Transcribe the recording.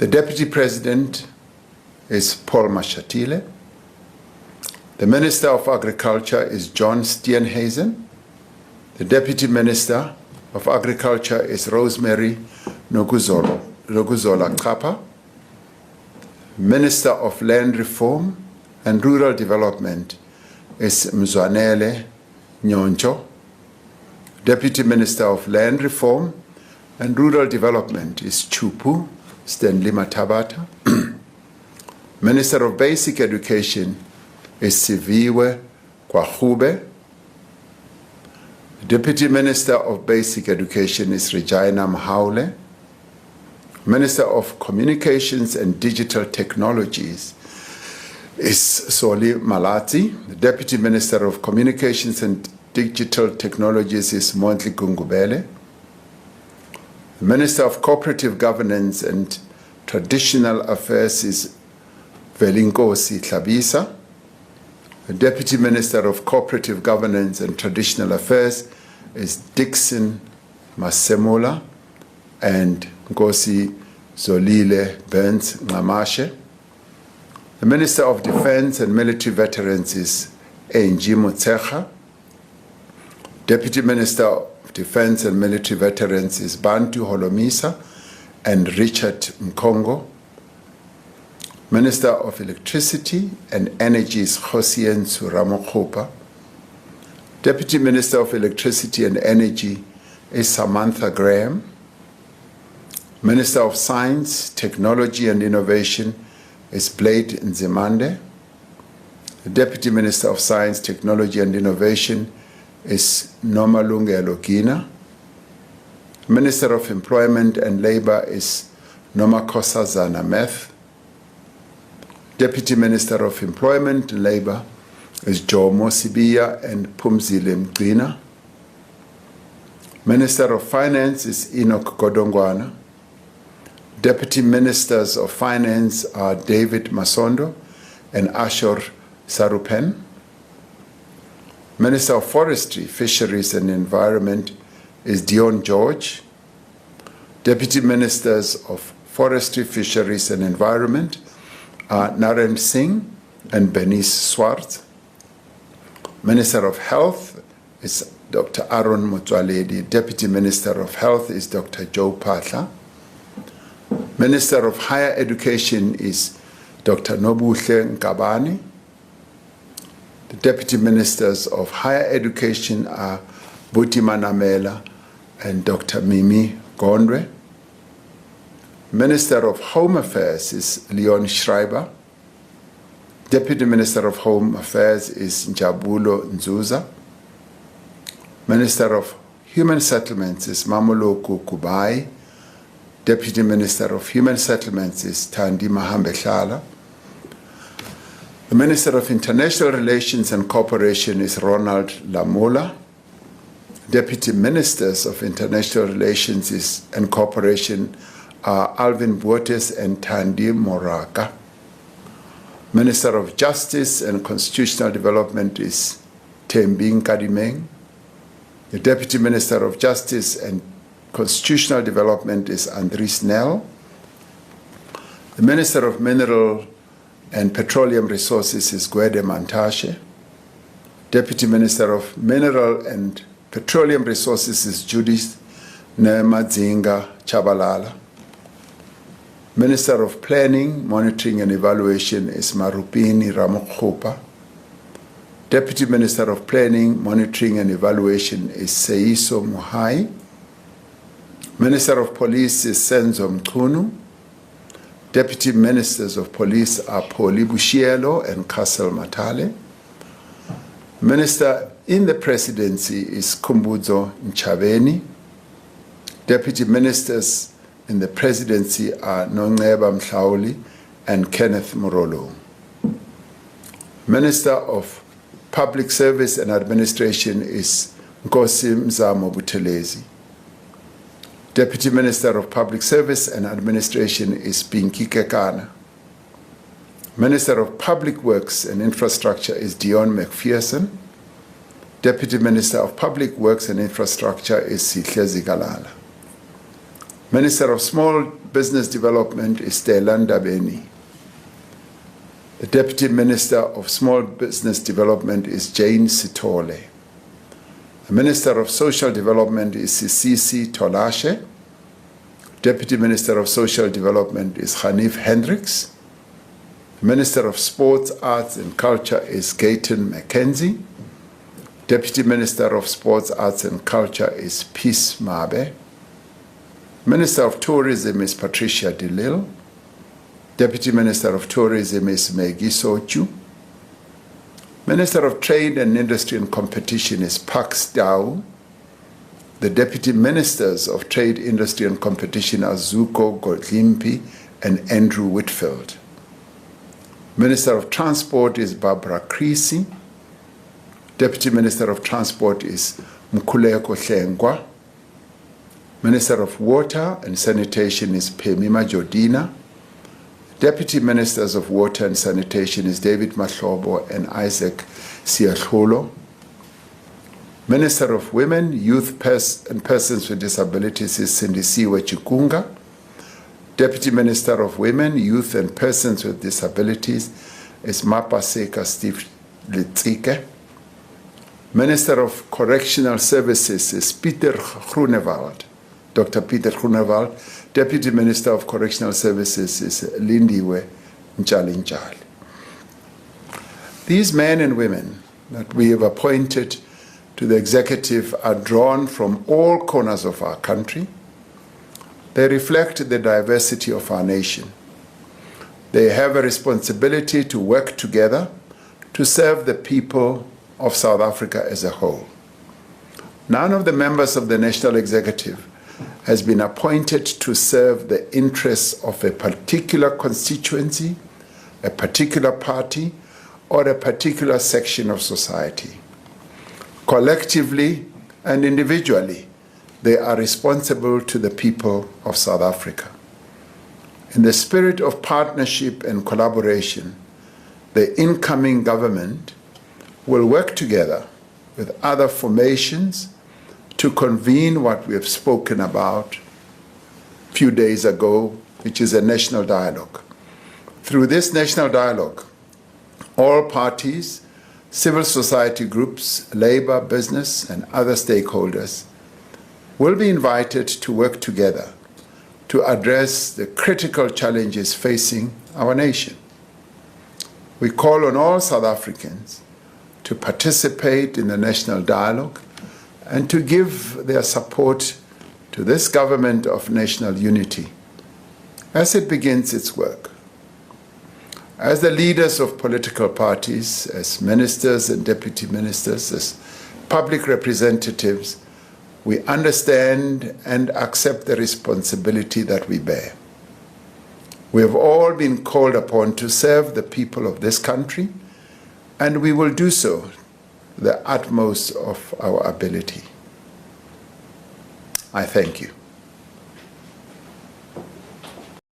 The Deputy President is Paul Mashatile. The Minister of Agriculture is John Steenhuisen. The Deputy Minister of Agriculture is Rosemary Nokuzola Kapa. Minister of Land Reform and Rural Development is Mzwanele Nyoncho. Deputy Minister of Land Reform and Rural Development is Chupu Stanley Matabata. Minister of Basic Education is Siviwe Kwahube. Deputy Minister of Basic Education is Regina Mahaule. Minister of Communications and Digital Technologies is Soli Malati. The Deputy Minister of Communications and Digital Technologies is Montli Gungubele. The Minister of Cooperative Governance and Traditional Affairs is Velinkosi Tlabisa. The Deputy Minister of Cooperative Governance and Traditional Affairs is Dixon Masemola and Nkosi Zolile Burns Ngamashe. The Minister of Defense and Military Veterans is Angie Motsecha. Deputy Minister of Defense and Military Veterans is Bantu Holomisa and Richard Mkongo. Minister of Electricity and Energy is Hosien Ramaphosa. Deputy Minister of Electricity and Energy is Samantha Graham. Minister of Science, Technology and Innovation is Blade Nzimande. The Deputy Minister of Science, Technology and Innovation is Nomalungelo Gina. Minister of Employment and Labor is Nomakosazana Meth. Deputy Minister of Employment and Labor is Jomo Sibiya and Pumzile Mgcina. Minister of Finance is Enoch Godongwana. Deputy Ministers of Finance are David Masondo and Ashor Sarupen. Minister of Forestry, Fisheries and Environment is Dion George. Deputy Ministers of Forestry, Fisheries and Environment are Naren Singh and Bernice Swart. Minister of Health is Dr. Aaron Motsoaledi. Deputy Minister of Health is Dr. Joe Patla. Minister of Higher Education is Dr. Nobuhle Nkabani. The Deputy Ministers of Higher Education are Buti Manamela and Dr. Mimi Gondwe. Minister of Home Affairs is Leon Schreiber. Deputy Minister of Home Affairs is Njabulo Nzuza. Minister of Human Settlements is Mamoloko Kubai. Deputy Minister of Human Settlements is Thandi Mahambeshala. The Minister of International Relations and Cooperation is Ronald Lamola. Deputy Ministers of International Relations and Cooperation are Alvin Buotes and Thandi Moraka. Minister of Justice and Constitutional Development is Tembing Kadimeng. The Deputy Minister of Justice and Constitutional Development is Andries Nel. The Minister of Mineral and Petroleum Resources is Gwede Mantashe. Deputy Minister of Mineral and Petroleum Resources is Judith Nemadzinga Chabalala. Minister of Planning, Monitoring and Evaluation is Marupini Ramokgopa. Deputy Minister of Planning, Monitoring and Evaluation is Seiso Mohai. Minister of Police is Senzo Mchunu. Deputy Ministers of Police are Poli Bushielo and Castle Matale. Minister in the Presidency is Kumbuzo Nchabeni. Deputy Ministers in the Presidency are Nongeba Mhlauli and Kenneth Morolo. Minister of Public Service and Administration is Nkosi Mzamo Buthelezi. Deputy Minister of Public Service and Administration is Pinky Kekana. Minister of Public Works and Infrastructure is Dion McPherson. Deputy Minister of Public Works and Infrastructure is Sihle Zikalala. Minister of Small Business Development is Telanda Beni. The Deputy Minister of Small Business Development is Jane Sitole. The Minister of Social Development is Sisisi Tolashe. Deputy Minister of Social Development is Hanif Hendricks. The Minister of Sports, Arts and Culture is Gayton McKenzie. Deputy Minister of Sports, Arts and Culture is Peace Mabe. Minister of Tourism is Patricia DeLille. Deputy Minister of Tourism is Maggie Sochu. Minister of Trade and Industry and Competition is Pax Dao. The Deputy Ministers of Trade, Industry and Competition are Zuko Godlimpi and Andrew Whitfield. Minister of Transport is Barbara Creasy. Deputy Minister of Transport is Mkhuleko Hlengwa. Minister of Water and Sanitation is Phemima Jodina. Deputy Ministers of Water and Sanitation is David Mahlobo and Isaac Siakholo. Minister of Women, Youth and Persons with Disabilities is Sindisiwe Chikunga. Deputy Minister of Women, Youth and Persons with Disabilities is Mapaseka Steve Litzike. Minister of Correctional Services is Peter Groenewald. Dr. Peter Groenewald. Deputy Minister of Correctional Services is Lindiwe Nchalinchali. These men and women that we have appointed to the executive are drawn from all corners of our country. They reflect the diversity of our nation. They have a responsibility to work together to serve the people of South Africa as a whole. None of the members of the National Executive has been appointed to serve the interests of a particular constituency, a particular party, or a particular section of society. Collectively and individually, they are responsible to the people of South Africa. In the spirit of partnership and collaboration, the incoming government will work together with other formations to convene what we have spoken about a few days ago, which is a national dialogue. Through this national dialogue, all parties, civil society groups, labor, business, and other stakeholders will be invited to work together to address the critical challenges facing our nation. We call on all South Africans to participate in the national dialogue and to give their support to this government of national unity as it begins its work. As the leaders of political parties, as ministers and deputy ministers, as public representatives, we understand and accept the responsibility that we bear. We have all been called upon to serve the people of this country, and we will do so to the utmost of our ability. I thank you.